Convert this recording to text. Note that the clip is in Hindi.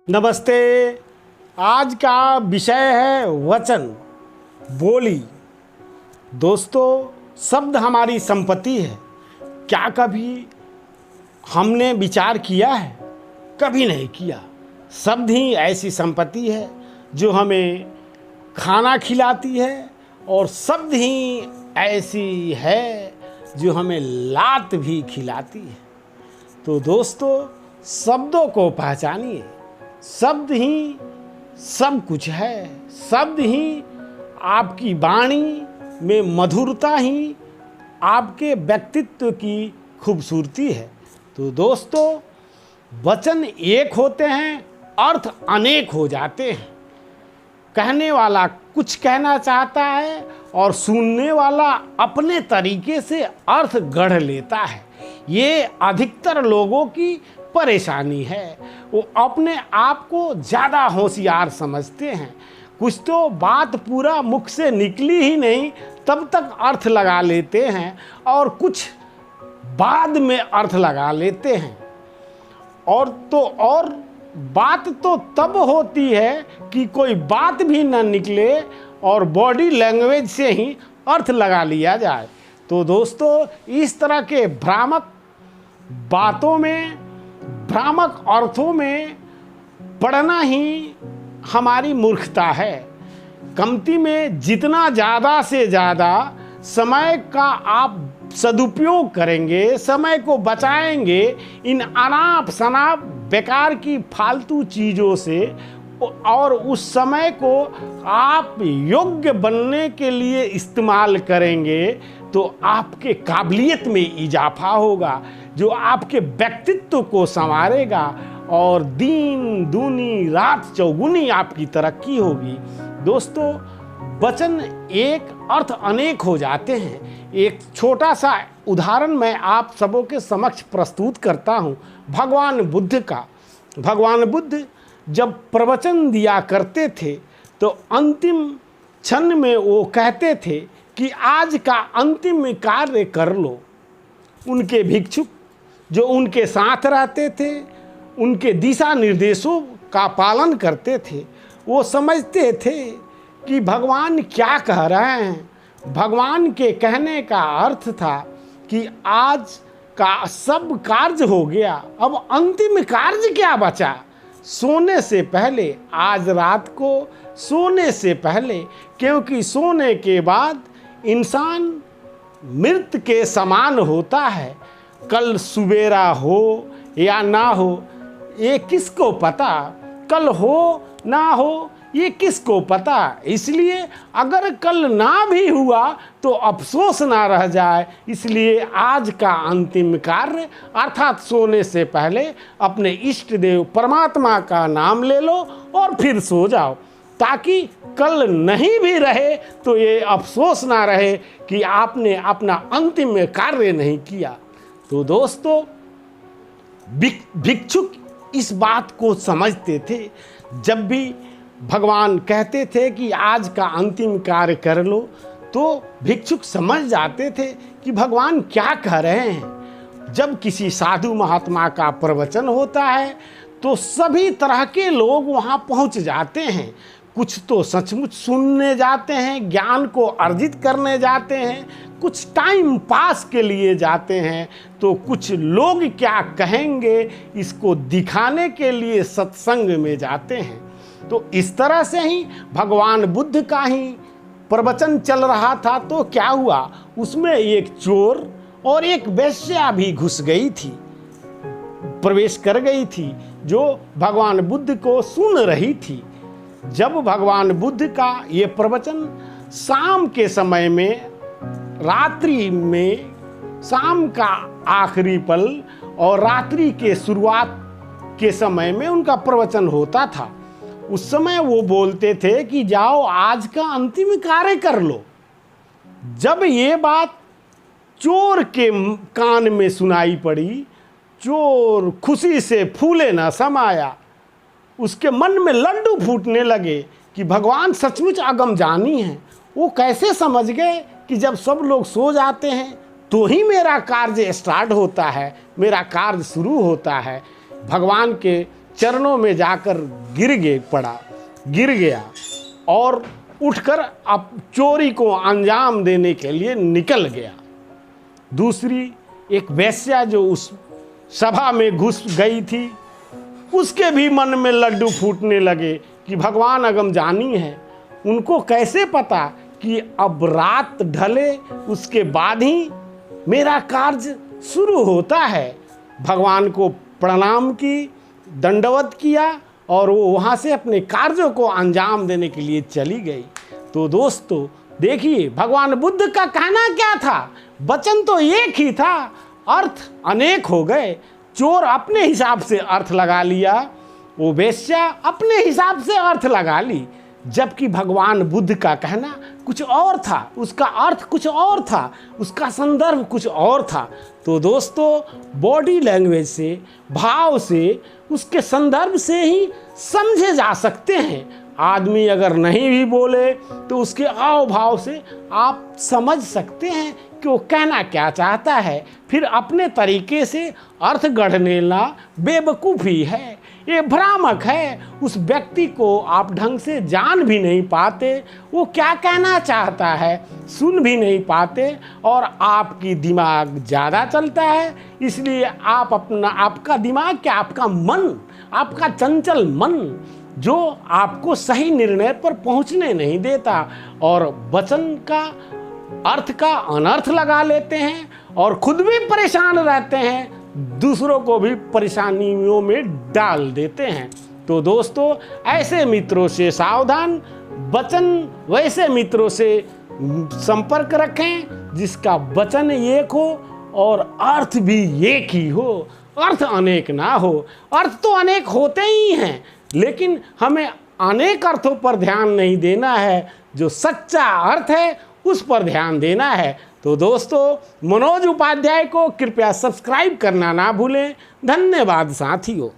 नमस्ते। आज का विषय है वचन, बोली। दोस्तों, शब्द हमारी संपत्ति है। क्या कभी हमने विचार किया है? कभी नहीं किया। शब्द ही ऐसी संपत्ति है जो हमें खाना खिलाती है, और शब्द ही ऐसी है जो हमें लात भी खिलाती है। तो दोस्तों, शब्दों को पहचानिए। शब्द ही सब कुछ है। शब्द ही आपकी वाणी में मधुरता ही आपके व्यक्तित्व की खूबसूरती है। तो दोस्तों, वचन एक होते हैं, अर्थ अनेक हो जाते हैं। कहने वाला कुछ कहना चाहता है और सुनने वाला अपने तरीके से अर्थ गढ़ लेता है। ये अधिकतर लोगों की परेशानी है। वो अपने आप को ज़्यादा होशियार समझते हैं। कुछ तो बात पूरा मुख से निकली ही नहीं तब तक अर्थ लगा लेते हैं, और कुछ बाद में अर्थ लगा लेते हैं। और बात तो तब होती है कि कोई बात भी न निकले और बॉडी लैंग्वेज से ही अर्थ लगा लिया जाए। तो दोस्तों, इस तरह के भ्रामक बातों में, भ्रामक अर्थों में पढ़ना ही हमारी मूर्खता है। कमती में जितना ज़्यादा से ज़्यादा समय का आप सदुपयोग करेंगे, समय को बचाएंगे इन अनाप शनाप बेकार की फालतू चीज़ों से, और उस समय को आप योग्य बनने के लिए इस्तेमाल करेंगे, तो आपके काबिलियत में इजाफा होगा, जो आपके व्यक्तित्व को संवारेगा, और दिन दूनी रात चौगुनी आपकी तरक्की होगी। दोस्तों, वचन एक, अर्थ अनेक हो जाते हैं। एक छोटा सा उदाहरण मैं आप सबों के समक्ष प्रस्तुत करता हूँ, भगवान बुद्ध का। भगवान बुद्ध जब प्रवचन दिया करते थे तो अंतिम क्षण में वो कहते थे कि आज का अंतिम कार्य कर लो। उनके भिक्षुक जो उनके साथ रहते थे, उनके दिशा निर्देशों का पालन करते थे। वो समझते थे कि भगवान क्या कह रहे हैं। भगवान के कहने का अर्थ था कि आज का सब कार्य हो गया, अब अंतिम कार्य क्या बचा। सोने से पहले, आज रात को सोने से पहले, क्योंकि सोने के बाद इंसान मृत के समान होता है। कल सुबेरा हो या ना हो, ये किसको पता। कल हो ना हो, ये किसको पता। इसलिए अगर कल ना भी हुआ तो अफसोस ना रह जाए। इसलिए आज का अंतिम कार्य अर्थात सोने से पहले अपने इष्ट देव परमात्मा का नाम ले लो और फिर सो जाओ, ताकि कल नहीं भी रहे तो ये अफसोस ना रहे कि आपने अपना अंतिम कार्य नहीं किया। तो दोस्तों, भिक्षुक इस बात को समझते थे। जब भी भगवान कहते थे कि आज का अंतिम कार्य कर लो, तो भिक्षुक समझ जाते थे कि भगवान क्या कह रहे हैं। जब किसी साधु महात्मा का प्रवचन होता है तो सभी तरह के लोग वहाँ पहुँच जाते हैं। कुछ तो सचमुच सुनने जाते हैं, ज्ञान को अर्जित करने जाते हैं, कुछ टाइम पास के लिए जाते हैं, तो कुछ लोग क्या कहेंगे इसको दिखाने के लिए सत्संग में जाते हैं। तो इस तरह से ही भगवान बुद्ध का ही प्रवचन चल रहा था, तो क्या हुआ, उसमें एक चोर और एक वेश्या भी घुस गई थी, प्रवेश कर गई थी, जो भगवान बुद्ध को सुन रही थी। जब भगवान बुद्ध का ये प्रवचन शाम के समय में, रात्रि में, शाम का आखिरी पल और रात्रि के शुरुआत के समय में उनका प्रवचन होता था, उस समय वो बोलते थे कि जाओ आज का अंतिम कार्य कर लो। जब ये बात चोर के कान में सुनाई पड़ी, चोर खुशी से फूले न समाया। उसके मन में लड्डू फूटने लगे कि भगवान सचमुच अगमजानी हैं। वो कैसे समझ गए कि जब सब लोग सो जाते हैं तो ही मेरा कार्य स्टार्ट होता है, मेरा कार्य शुरू होता है। भगवान के चरणों में जाकर गिर गया और उठकर अब चोरी को अंजाम देने के लिए निकल गया। दूसरी एक वेश्या जो उस सभा में घुस गई थी, उसके भी मन में लड्डू फूटने लगे कि भगवान अगम जानी है, उनको कैसे पता कि अब रात ढले उसके बाद ही मेरा कार्य शुरू होता है। भगवान को प्रणाम की, दंडवत किया और वो वहाँ से अपने कार्यों को अंजाम देने के लिए चली गई। तो दोस्तों देखिए, भगवान बुद्ध का कहना क्या था? वचन तो एक ही था, अर्थ अनेक हो गए। चोर अपने हिसाब से अर्थ लगा लिया, वो वेश्या अपने हिसाब से अर्थ लगा ली, जबकि भगवान बुद्ध का कहना कुछ और था, उसका अर्थ कुछ और था, उसका संदर्भ कुछ और था। तो दोस्तों बॉडी लैंग्वेज से, भाव से, उसके संदर्भ से ही समझे जा सकते हैं। आदमी अगर नहीं भी बोले तो उसके हाव भाव से आप समझ सकते हैं कि वो कहना क्या चाहता है। फिर अपने तरीके से अर्थ गढ़ लेना बेवकूफ़ी है, ये भ्रामक है। उस व्यक्ति को आप ढंग से जान भी नहीं पाते, वो क्या कहना चाहता है सुन भी नहीं पाते, और आपकी दिमाग ज़्यादा चलता है। इसलिए आपका दिमाग क्या, आपका मन, आपका चंचल मन जो आपको सही निर्णय पर पहुंचने नहीं देता, और वचन का अर्थ का अनर्थ लगा लेते हैं और खुद भी परेशान रहते हैं, दूसरों को भी परेशानियों में डाल देते हैं। तो दोस्तों ऐसे मित्रों से सावधान, वचन वैसे मित्रों से संपर्क रखें जिसका वचन एक हो और अर्थ भी एक ही हो, अर्थ अनेक ना हो। अर्थ तो अनेक होते ही हैं, लेकिन हमें अनेक अर्थों पर ध्यान नहीं देना है, जो सच्चा अर्थ है उस पर ध्यान देना है। तो दोस्तों मनोज उपाध्याय को कृपया सब्सक्राइब करना ना भूलें। धन्यवाद साथियों।